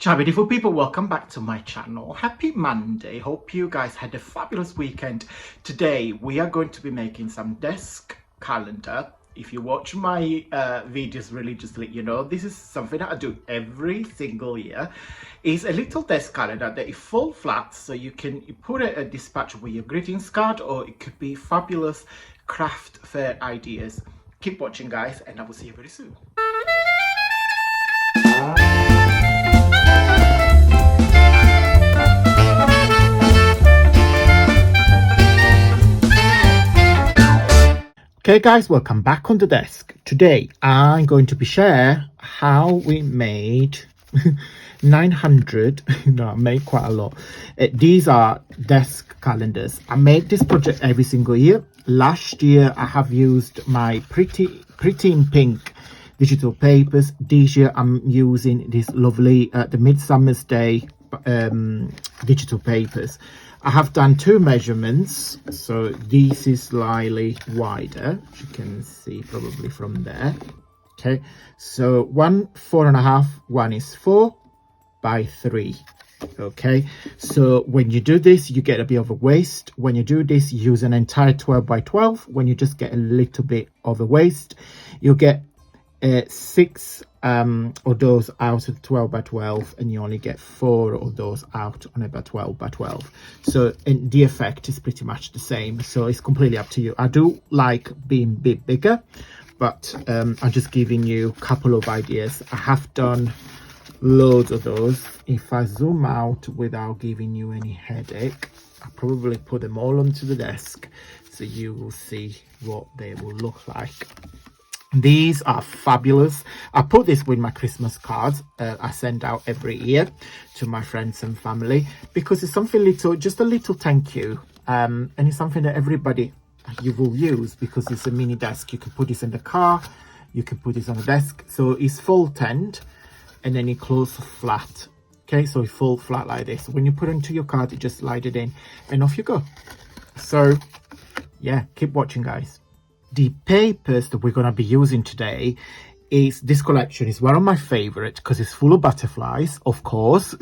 Ciao beautiful people, welcome back to my channel. Happy Monday. Hope you guys had a fabulous weekend. Today we are going to be making some desk calendar. If you watch my videos religiously, you know this is something that I do every single year. It's a little desk calendar that is full flat, so you can put a dispatch with your greetings card, or it could be fabulous craft fair ideas. Keep watching guys, and I will see you very soon. Okay guys, welcome back on the desk. Today I'm going to be share how we made 900 no, I made quite a lot. These are desk calendars. I make this project every single year. Last year I have used my pretty in pink digital papers. This year I'm using this lovely the Midsummer's Day digital papers. I have done two measurements, so this is slightly wider, as you can see probably from there. Okay, so 1 4.5, one is 4 by 3. Okay, so when you do this you get a bit of a waist. When you do this, you use an entire 12 by 12. When you just get a little bit of a waist, you get 6 of those out of 12 by 12, and you only get 4 of those out on about 12 by 12. So the effect is pretty much the same, so it's completely up to you. I do like being a bit bigger, but I'm just giving you a couple of ideas. I have done loads of those. If I zoom out without giving you any headache, I'll probably put them all onto the desk so you will see what they will look like. These are fabulous. I put this with my Christmas cards I send out every year to my friends and family, because it's something little, just a little thank you, and it's something that everybody you will use, because it's a mini desk. You can put this in the car, you can put this on the desk. So it's full tent and then you close flat. Okay, so it's full flat like this. When you put it into your card, you just slide it in and off you go. So yeah, keep watching guys. The papers that we're going to be using today is this collection. Is one of my favorite because it's full of butterflies, of course.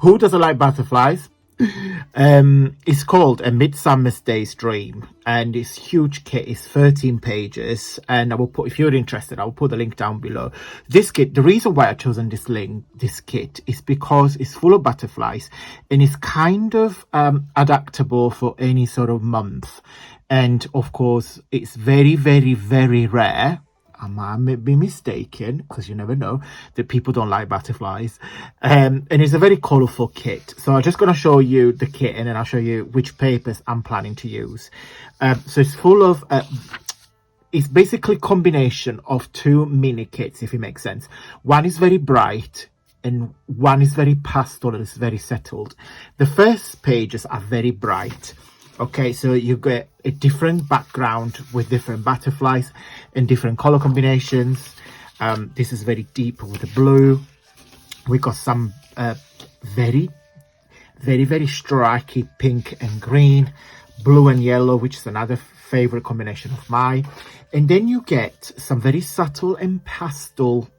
Who doesn't like butterflies? It's called A Midsummer's Day's Dream, and it's huge kit. It's 13 pages, and I will put, if you're interested, I will put the link down below. This kit, the reason why I've chosen this kit is because it's full of butterflies, and it's kind of adaptable for any sort of month. And of course, it's very, very, very rare. I might be mistaken, because you never know, that people don't like butterflies. And it's a very colourful kit. So I'm just going to show you the kit, and then I'll show you which papers I'm planning to use. So it's full of, it's basically a combination of two mini kits, if it makes sense. One is very bright, and one is very pastel, and it's very settled. The first pages are very bright. Okay, so you get a different background with different butterflies and different color combinations. This is very deep with the blue. We got some very, very, very striky pink and green, blue and yellow, which is another favorite combination of mine. And then you get some very subtle and pastel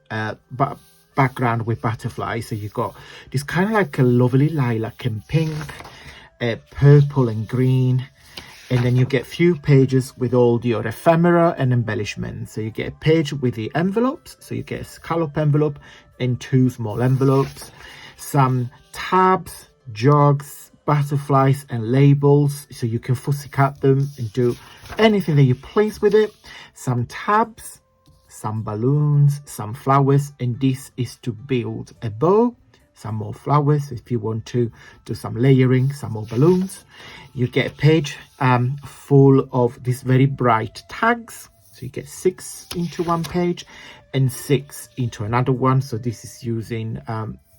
background with butterflies. So you got this kind of like a lovely lilac and pink, purple and green, and then you get few pages with all your ephemera and embellishments. So you get a page with the envelopes, so you get a scallop envelope and 2 small envelopes, some tabs, jogs, butterflies and labels, so you can fussy cut them and do anything that you please with it, some tabs, some balloons, some flowers, and this is to build a bow. Some more flowers if you want to do some layering, some more balloons. You get a page full of these very bright tags, so you get 6 into one page and 6 into another one. So this is using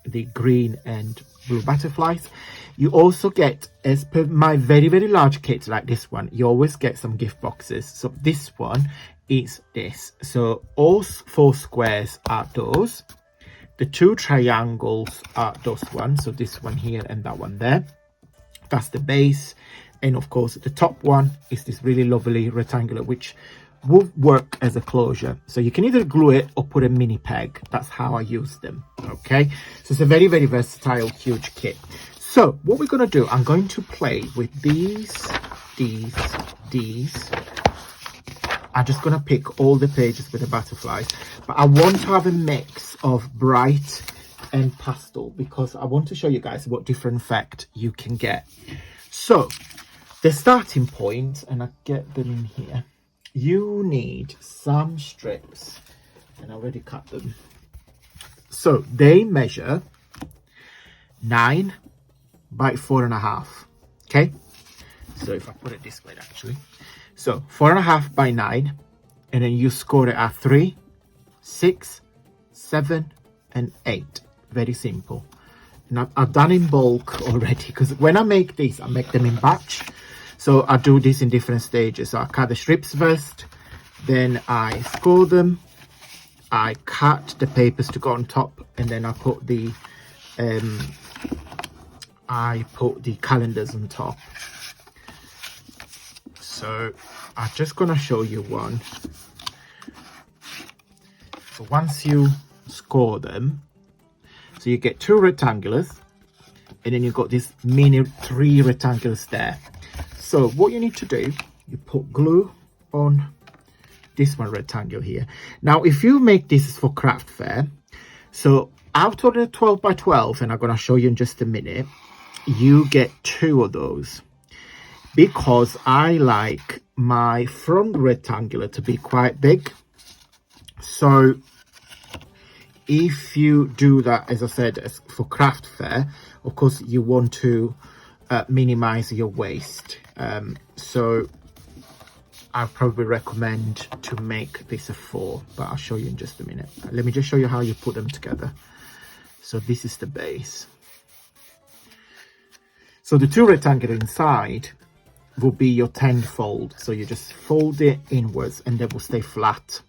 the green and blue butterflies. You also get, as per my very, very large kit like this one, you always get some gift boxes. So this one is this. So all 4 squares are those. The 2 triangles are those ones, so this one here and that one there. That's the base. And of course the top one is this really lovely rectangular, which will work as a closure. So you can either glue it or put a mini peg. That's how I use them. Okay, so it's a very, very versatile, huge kit. So what we're going to do, I'm going to play with these. I'm just going to pick all the pages with the butterflies, but I want to have a mix of bright and pastel because I want to show you guys what different effect you can get. So the starting point, and I get them in here, you need some strips, and I already cut them. So they measure 9 by 4.5. Okay, so if I put it this way, actually, so 4.5 by 9, and then you score it at 3, 6, 7, and 8. Very simple. And I've done in bulk already because when I make these, I make them in batch. So I do this in different stages. So I cut the strips first, then I score them, I cut the papers to go on top, and then I put the calendars on top. So I'm just gonna show you one. So once you score them, so you get 2 rectangulars, and then you've got this mini 3 rectangulars there. So what you need to do, you put glue on this one rectangle here. Now, if you make this for craft fair, so out of the 12 by 12, and I'm going to show you in just a minute, you get 2 of those because I like my front rectangular to be quite big. So if you do that, as I said, as for craft fair, of course you want to minimize your waste. So I probably recommend to make this a 4, but I'll show you in just a minute. Let me just show you how you put them together. So this is the base. So the 2 rectangular inside will be your 10 fold. So you just fold it inwards and they will stay flat.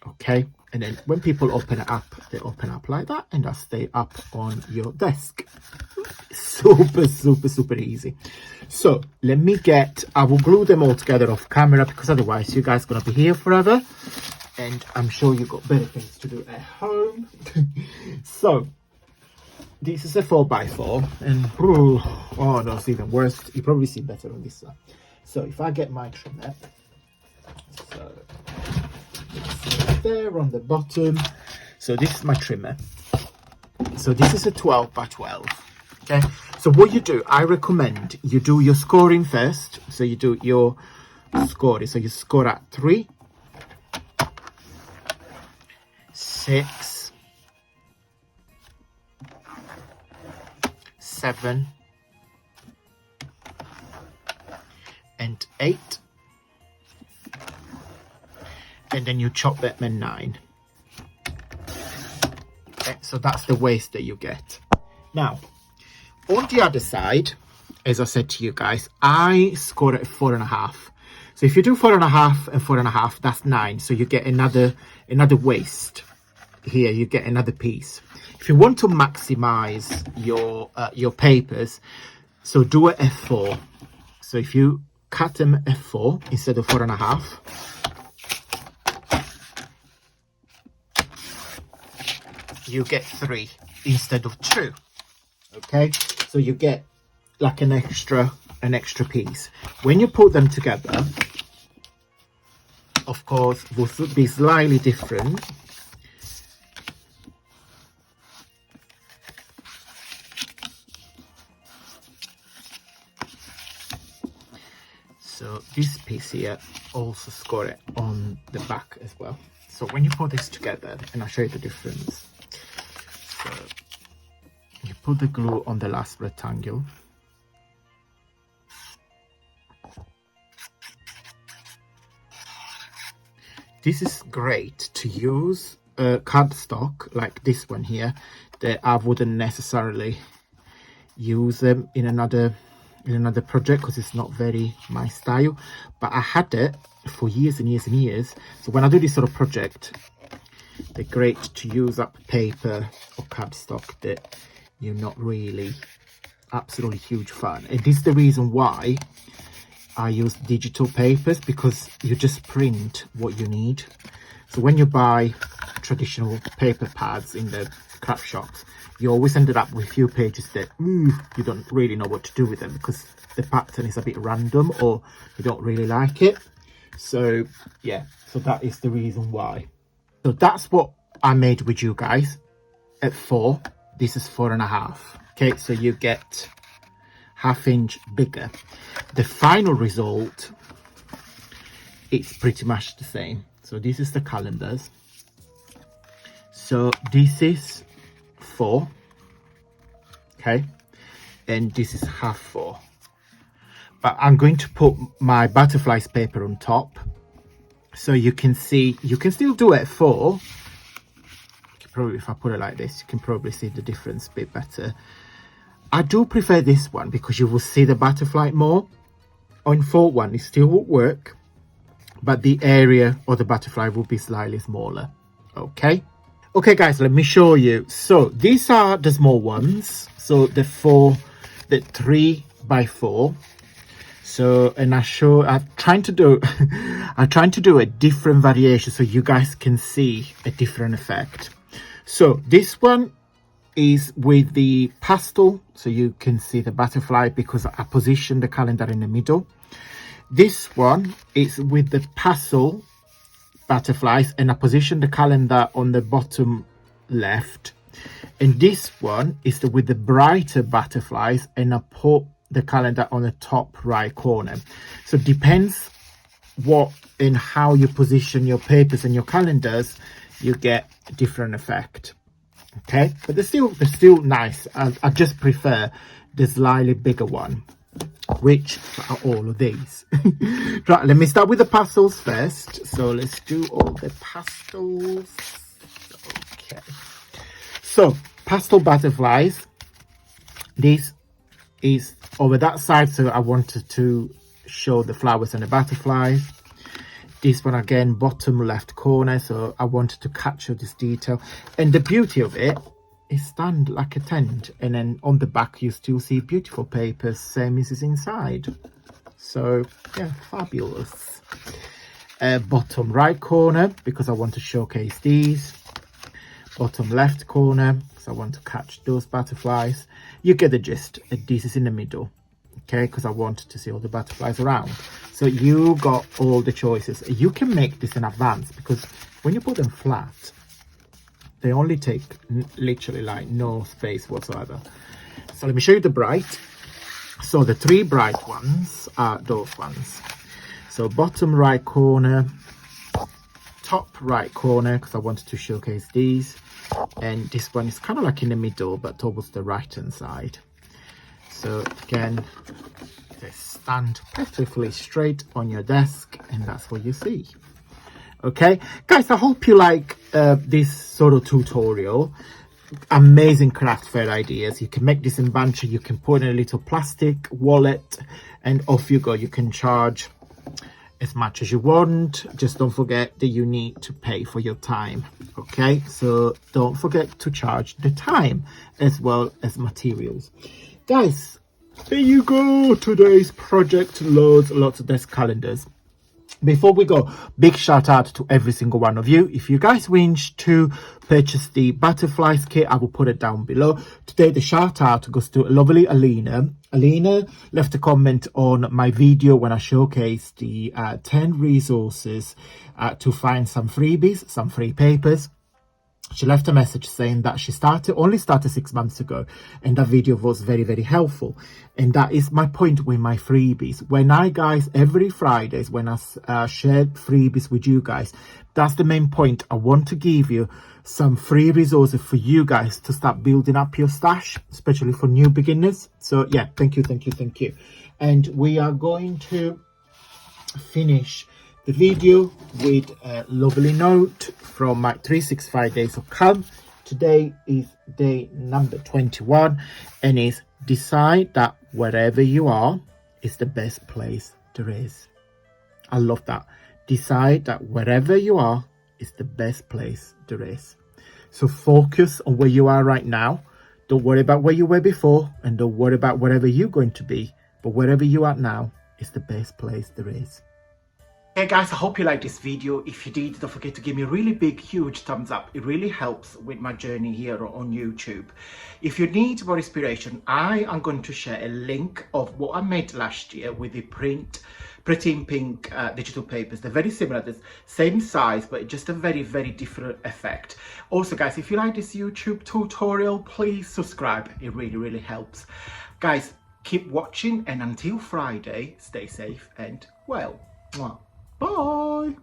Okay, and then when people open it up, they open up like that, and that stay up on your desk. Super, super, super easy. So let me I will glue them all together off camera because otherwise you guys are gonna be here forever, and I'm sure you've got better things to do at home. So this is a 4x4, and oh no, it's even worse. You probably see better on this side. So if I get my trimmer, so there on the bottom, so this is my trimmer. So this is a 12 by 12. Okay, so what you do, I recommend you do your scoring first. So you do your scoring, so you score at 3, 6, 7, and 8. And then you chop them at 9. Okay, so that's the waste that you get. Now, on the other side, as I said to you guys, I score it at 4.5. So if you do 4.5 and 4.5, that's 9. So you get another waste here. You get another piece. If you want to maximize your papers, so do a F4. So if you cut them F4 instead of 4.5. You get 3 instead of 2. Okay, so you get like an extra piece. When you put them together, of course, will be slightly different. So this piece here also score it on the back as well. So when you put this together, and I'll show you the difference. So you put the glue on the last rectangle. This is great to use cardstock like this one here that I wouldn't necessarily use them in another project because it's not very my style, but I had it for years and years and years. So when I do this sort of project, they're great to use up paper or cardstock that you're not really absolutely huge fan. And this is the reason why I use digital papers because you just print what you need. So when you buy traditional paper pads in the craft shops, you always ended up with a few pages that you don't really know what to do with them because the pattern is a bit random or you don't really like it. So yeah, so that is the reason why. So that's what I made with you guys at 4. This is 4.5. Okay, so you get 1/2 inch bigger. The final result, it's pretty much the same. So this is the calendars. So this is 4, okay, and this is 1/2 4. But I'm going to put my butterflies paper on top, so you can see. You can still do it at 4. Probably if I put it like this, you can probably see the difference a bit better. I do prefer this one because you will see the butterfly more. On 4 one, it still will work, but the area of the butterfly will be slightly smaller. Okay. Okay, guys, let me show you. So these are the small ones. So the 3x4. So, and I'm trying to do a different variation so you guys can see a different effect. So this one is with the pastel, so you can see the butterfly because I positioned the calendar in the middle. This one is with the pastel butterflies and I positioned the calendar on the bottom left. And this one is with the brighter butterflies and I put the calendar on the top right corner. So it depends what and how you position your papers and your calendars, you get a different effect. Okay, but they're still nice. I just prefer the slightly bigger one, which are all of these. Right, let me start with the pastels first. So let's do all the pastels. Okay, so pastel butterflies. This is over that side, so I wanted to show the flowers and the butterflies. This one again, bottom left corner, so I wanted to capture this detail. And the beauty of it is stand like a tent, and then on the back you still see beautiful papers, same as is inside. So yeah, fabulous. Bottom right corner, because I want to showcase these. Bottom left corner, because I want to catch those butterflies. You get the gist. This is in the middle, okay, because I wanted to see all the butterflies around. So you got all the choices. You can make this in advance because when you put them flat, they only take literally like no space whatsoever. So let me show you the bright. So the 3 bright ones are those ones. So bottom right corner, top right corner, because I wanted to showcase these. And this one is kind of like in the middle, but towards the right hand side. So again, they stand perfectly straight on your desk, and that's what you see. Okay, guys, I hope you like this sort of tutorial. Amazing craft fair ideas. You can make this in bunches, you can put in a little plastic wallet, and off you go. You can charge as much as you want. Just don't forget that you need to pay for your time. Okay, so don't forget to charge the time as well as materials. Guys, there you go. Today's project loads lots of desk calendars. Before we go, big shout out to every single one of you. If you guys wish to purchase the butterflies kit, I will put it down below. Today the shout out goes to lovely Alina. Alina left a comment on my video when I showcased the 10 resources to find some freebies, some free papers. She left a message saying that she only started 6 months ago, and that video was very, very helpful. And that is my point with my freebies. When every Fridays, when I share freebies with you guys, that's the main point. I want to give you some free resources for you guys to start building up your stash, especially for new beginners. So yeah, thank you. And we are going to finish the video with a lovely note from my 365 days of calm. Today is day number 21, and is decide that wherever you are is the best place there is. I love that. Decide that wherever you are is the best place there is. So focus on where you are right now. Don't worry about where you were before, and don't worry about wherever you're going to be, but wherever you are now is the best place there is. Hey guys, I hope you liked this video. If you did, don't forget to give me a really big, huge thumbs up. It really helps with my journey here on YouTube. If you need more inspiration, I am going to share a link of what I made last year with the Pretty in Pink digital papers. They're very similar, the same size, but just a very, very different effect. Also guys, if you like this YouTube tutorial, please subscribe. It really, really helps. Guys, keep watching, and until Friday, stay safe and well. Bye.